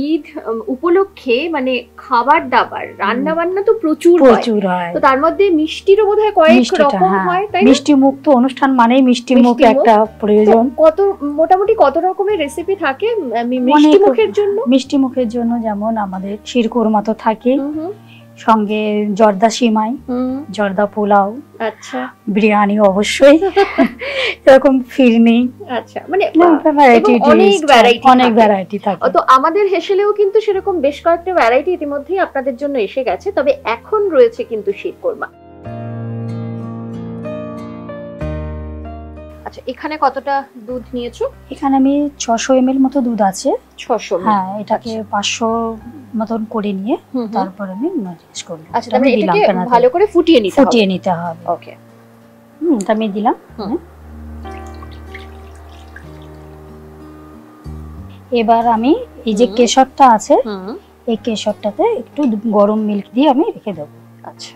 ঈদ উপলক্ষে মানে খাবার দাবার রান্না বান্না তো প্রচুর হয়, তো তার মধ্যে মিষ্টিরও বোধহয় কয়েক রকম হয়, তাই মিষ্টি মুখ তো অনুষ্ঠান মানেই মিষ্টি মুখ একটা প্রয়োজন। কত মোটামুটি কত রকমের রেসিপি থাকে মিষ্টি মুখের জন্য? যেমন আমাদের শিরকুরমা তো থাকে, সঙ্গে জর্দা সিমাই, জর্দা পোলাও, আচ্ছা বিরিয়ানি অবশ্যই, এরকম ফিরনি, আচ্ছা মানে অনেক ভ্যারাইটি থাকে। তো আমাদের হেসেলেও কিন্তু সেরকম বেশ কয়েকটা ভ্যারাইটি ইতিমধ্যেই আপনাদের জন্য এসে গেছে, তবে এখন রয়েছে কিন্তু শিরকুরমা। আচ্ছা এখানে কতটা দুধ নিয়েছো? এখানে আমি 600 ml মতো দুধ আছে। 600? হ্যাঁ, এটাকে 500 মতন করে নিয়ে তারপরে আমি ম্যারিনেট করব। আচ্ছা আমি এটাকে ভালো করে ফুটিয়ে নিতে হবে। ওকে, এটা আমি দিলাম। এবার আমি এই যে কেশরটা আছে, এই কেশরটাতে একটু গরম মিল্ক দিয়ে আমি রেখে দেব। আচ্ছা,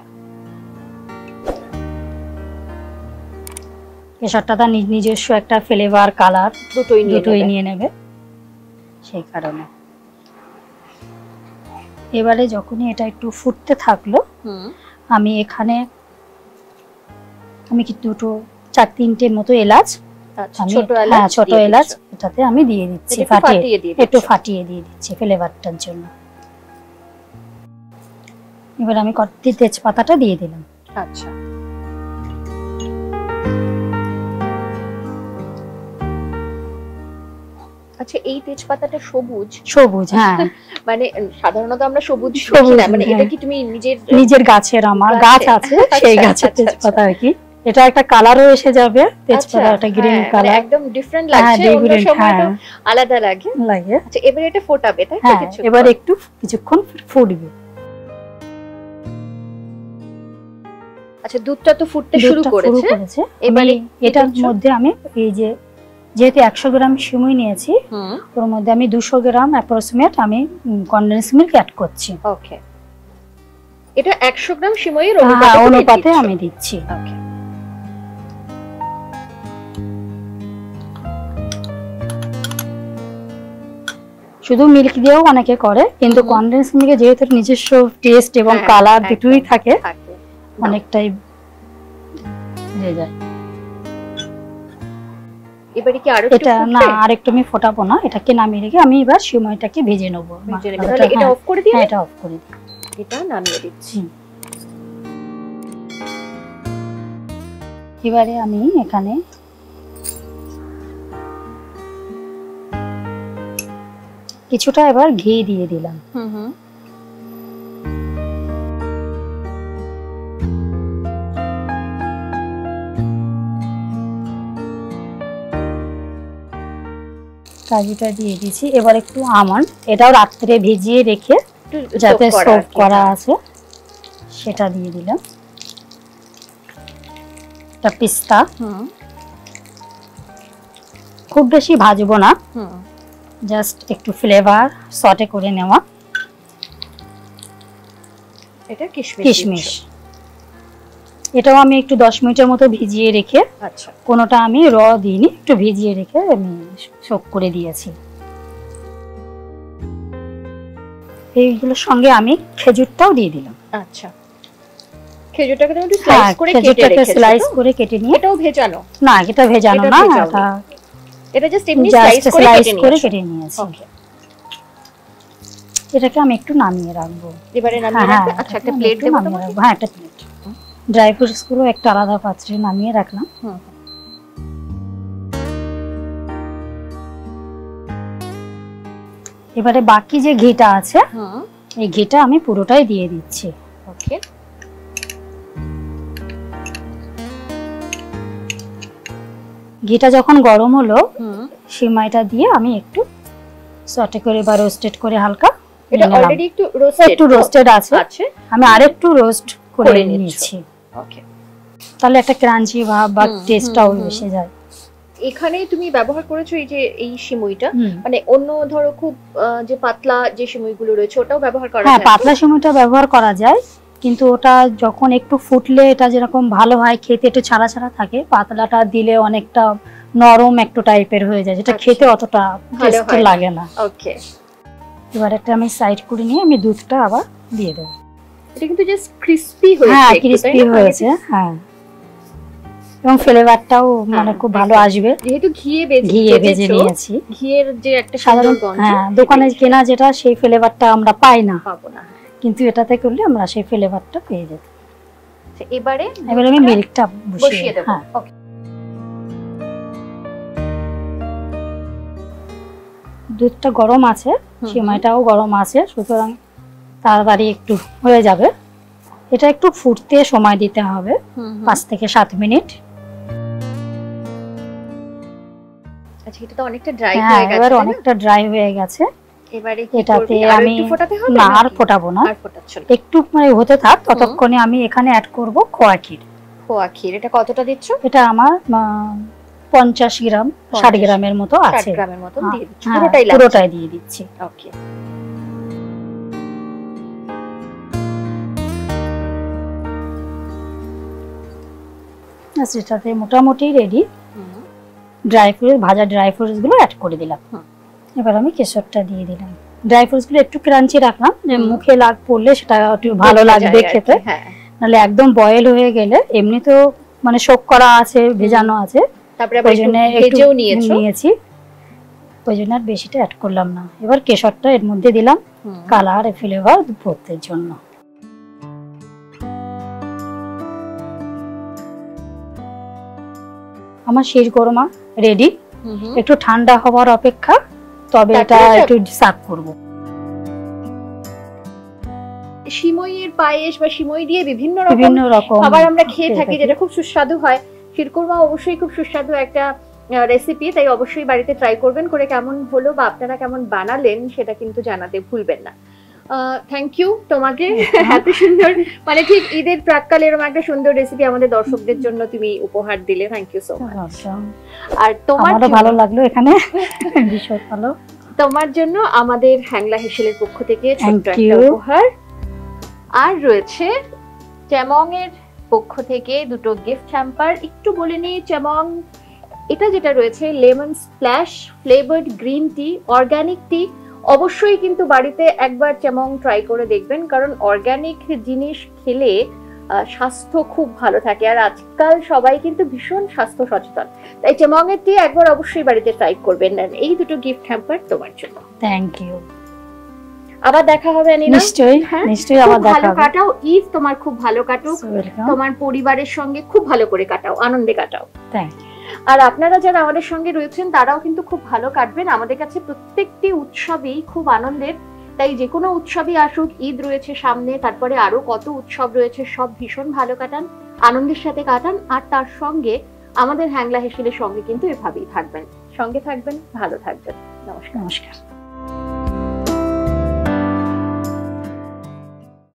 কেশরটা তার নিজস্ব একটা ফ্লেভার কালার দুটোই নিয়ে নেবে, সেই কারণে। এবারে যখনই এটা একটু ফুটতে থাকলো, আমি এখানে কি দুটো 4-3টে মতো এলাচ, ছোট এলাচ এটাতে আমি দিয়ে দিচ্ছি, একটু ফাটিয়ে দিয়ে দিচ্ছি ফ্লেভারটার জন্য। এবার আমি তেজপাতাটা দিয়ে দিলাম। আচ্ছা, আচ্ছা এই তেজপাতাটা সবুজ? হ্যাঁ, মানে সাধারণত আমরা সবুজ না, মানে এটা কি তুমি নিজের গাছের, আমার গাছ আছে সেই গাছের তেজপাতা আর কি। এটা একটা কালারও এসে যাবে, তেজপাতাটা গ্রিন কালার, একদম ডিফারেন্ট লাগছে, অন্য সময় তো আলাদা লাগে। আচ্ছা এবার এটা ফোটাবে, তাই তো? কিছু এবার একটু কিছুক্ষণ ফুটবে। আচ্ছা দুধটা তো ফুটতে শুরু করেছে, এবারে এটার মধ্যে আমি এই যে যেহেতু 100 গ্রাম সিমুই নিয়েছি, ওর মধ্যে আমি 200 গ্রাম অ্যাপ্রক্সিমেট আমি কনডেন্স মিল্ক অ্যাড করছি। ওকে, এটা 100 গ্রাম সিমুইয়ের অনুপাতে আমি দিচ্ছি। ওকে, শুধু মিল্ক দিয়েও অনেকে করে, কিন্তু কনডেন্স মিল্কে যেহেতু নিজস্ব টেস্ট এবং কালার দুটোই থাকে, অনেকটাই হয়ে যায়। এবারে কি আরো এটা না, আরেকটু আমি ফোটাবো না, এটাকে নামিয়ে রেখে আমি এবার সিমাইটাকে ভেজে নেব। তাহলে এটা অফ করে দিই? হ্যাঁ, এটা অফ করে দিই, এটা নামিয়ে দিচ্ছি। এবারে আমি এখানে কিছুটা এবার ঘি দিয়ে দিলাম। কাজুটা দিয়ে দিয়েছি। এবার একটু আমন্ড, এটাও রাত্রে ভিজিয়ে রেখে যাতে সোক করা আছে সেটা দিয়ে দিলাম। এটা পিস্তা, খুব বেশি ভাজবো না, জাস্ট একটু ফ্লেভার সটে করে নেওয়া। এটা কিশমিশ, এটাও আমি একটু 10 মিনিটের মতো ভিজিয়ে রেখে, আচ্ছা কোনোটা আমি র দিইনি, একটু ভিজিয়ে রেখে আমি সোক করে দিয়েছি। এইগুলোর সঙ্গে আমি খেজুরটাও দিয়ে দিলাম। আচ্ছা, খেজুরটাকে তুমি একটু স্লাইস করে কেটে নিয়ে, এটাও ভেজানো না? এটা ভেজানো না, এটা জাস্ট এমনি স্লাইস করে কেটে নিয়েছি। এটাকে আমি একটু নামিয়ে রাখবো। এবারে নামিয়ে রাখবে। আচ্ছা একটা প্লেট দেবো তোমাকে? হ্যাঁ, একটা প্লেট। ড্রাই ফ্রুটস গুলো একটা আলাদা পাত্রে নামিয়ে রাখলাম। এবারে বাকি যে ঘিটা আছে, এই ঘিটা আমি পুরোটাই দিয়ে দিচ্ছি। ওকে, ঘিটা যখন গরম হলো, সিমাইটা দিয়ে আমি একটু সটে করে বা রোস্টেড করে হালকা, এটা অলরেডি একটু রোস্টেড আছে, আমি আরেকটু রোস্ট করে নিয়েছি। ওকে, তাহলে একটা ক্রাঞ্চি ভাব বা টেস্টটাও এসে যায়। এখানে তুমি ব্যবহার করেছো এই যে এই সিমুইটা, মানে অন্য ধরো খুব যে পাতলা যে সিমুইগুলো রয়েছে ওটাও ব্যবহার করা যায়? হ্যাঁ, পাতলা সিমুইটা ব্যবহার করা যায়, কিন্তু ওটা যখন একটু ফুটলে এটা যেরকম ভালো হয় খেতে, একটু ছাড়া ছাড়া থাকে, পাতলাটা দিলে অনেকটা নরম একটু টাইপের হয়ে যায়, যেটা খেতে অতটা টেস্ট লাগে না। ওকে, এবার একটা আমি সাইড করে নিয়ে আমি দুধটা আবার দিয়ে দেবো। এটা কিন্তু জাস্ট ক্রিস্পি হয়েছে। হ্যাঁ ক্রিস্পি হয়েছে, হ্যাঁ, এবং ফ্লেভারটাও মানে খুব ভালো আসবে যেহেতু ঘিয়ে ভেজে নিয়েছি। ঘিয়ের যে একটা সাধারণ গন্ধ, হ্যাঁ দোকানে কেনা যেটা সেই ফ্লেভারটা আমরা পাই না, পাবো না, কিন্তু এটাতে করলে আমরা সেই ফ্লেভারটা পেয়ে যেতে। এবারে আমি মিল্কটা বসিয়ে দেব। হ্যাঁ ওকে। দুধটা গরম আছে, সিমাইটাও গরম আছে, সুতরাং তাড়াতাড়ি একটু হয়ে যাবে। এটা একটু ফুটতে সময় দিতে হবে 5 থেকে 7 মিনিট। আচ্ছা এটা তো অনেকটা ড্রাই হয়ে গেছে। এবার অনেকটা ড্রাই হয়ে গেছে। এবারে এটাতে আমি একটু ফোটাতে হবে না, আর ফোটাবো না, একটু মানে হতে থাক, ততক্ষণে আমি এখানে অ্যাড করব খোয়া ক্ষীর। খোয়া ক্ষীর এটা কতটা দিচ্ছ? এটা আমার 50 গ্রাম 60 গ্রামের মতো আছে। 60 গ্রামের মতো দিয়ে দিচ্ছি, পুরোটাই দিয়ে দিচ্ছি। ওকে। সেটাতে মোটামুটি রেডি। ড্রাই ফ্রুটস, ভাজা ড্রাই ফ্রুটস গুলো অ্যাড করে দিলাম। এবার আমি কেশরটা দিয়ে দিলাম। ড্রাই ফ্রুটস গুলো একটু ক্রাঞ্চি রাখলাম, যে মুখে পড়লে সেটা একটু ভালো লাগবে খেতে। নাহলে একদম বয়েল হয়ে গেলে, এমনিতেও মানে শোক করা আছে, ভেজানো আছে, তারপরে আবার ভেজেও নিয়েছি, ওই জন্য আর বেশিটা অ্যাড করলাম না। এবার কেশরটা এর মধ্যে দিলাম কালার আর ফ্লেভার ভর্তির জন্য। আমার শিরকোরমা রেডি। একটু ঠান্ডা হওয়ার অপেক্ষা, তবে এটা একটু সার্ভ করব। সিমইয়ের পায়েস বা সিমই দিয়ে বিভিন্ন রকম খাবার আমরা খেয়ে থাকি, যেটা খুব সুস্বাদু হয়। শিরকোরমা অবশ্যই খুব সুস্বাদু একটা রেসিপি, তাই অবশ্যই বাড়িতে ট্রাই করবেন। করে কেমন হলো বা আপনারা কেমন বানালেন সেটা কিন্তু জানাতে ভুলবেন না। থ্যাংক ইউ তোমাকে, এত সুন্দর মানে ঠিক ঈদের প্রাক্কালে এরকম একটা সুন্দর রেসিপি আমাদের দর্শকদের জন্য তুমি উপহার দিলে। Thank you so much. আর তোমার ভালো লাগলো এখানে, ভীষণ ভালো। তোমার জন্য আমাদের হ্যাংলা হেসেলের পক্ষ থেকে ছোট্ট একটা উপহার। আর রয়েছে চেমং এর পক্ষ থেকে দুটো গিফট হ্যাম্পার। একটু বলে নিই, চেমং এটা যেটা রয়েছে lemon splash flavoured green tea, organic tea. অবশ্যই কিন্তু বাড়িতে একবার চেমং ট্রাই করে দেখবেন, কারণ অর্গানিক জিনিস খেলে স্বাস্থ্য খুব ভালো থাকে। আর আজকাল সবাই কিন্তু ভীষণ স্বাস্থ্য সচেতন, তাই চেমং এর টি একবার অবশ্যই বাড়িতে ট্রাই করবেন। এই দুটো গিফট হ্যাম্পার তোমার জন্য। Thank you. আবার দেখা হবে আনিনা। নিশ্চয়ই নিশ্চয়ই আবার দেখা হবে। ভালো কাটাও ঈদ, তোমার খুব ভালো কাটুক, তোমার পরিবারের সঙ্গে খুব ভালো করে কাটাও, আনন্দে কাটাও। Thank you. আর আপনারা যারা আমাদের সঙ্গে রয়েছেন তারাও কিন্তু খুব ভালো কাটবেন। আমাদের কাছে প্রত্যেকটি উৎসবই খুব আনন্দের, তাই যে কোনো উৎসবই আসুক, ঈদ রয়েছে সামনে, তারপরে আরো কত উৎসব রয়েছে, সব ভীষণ ভালো কাটান, আনন্দের সাথে কাটান। আর তার সঙ্গে আমাদের হ্যাংলা হেসেলের সঙ্গে কিন্তু এভাবেই থাকবেন, সঙ্গে থাকবেন, ভালো থাকবেন। নমস্কার। নমস্কার।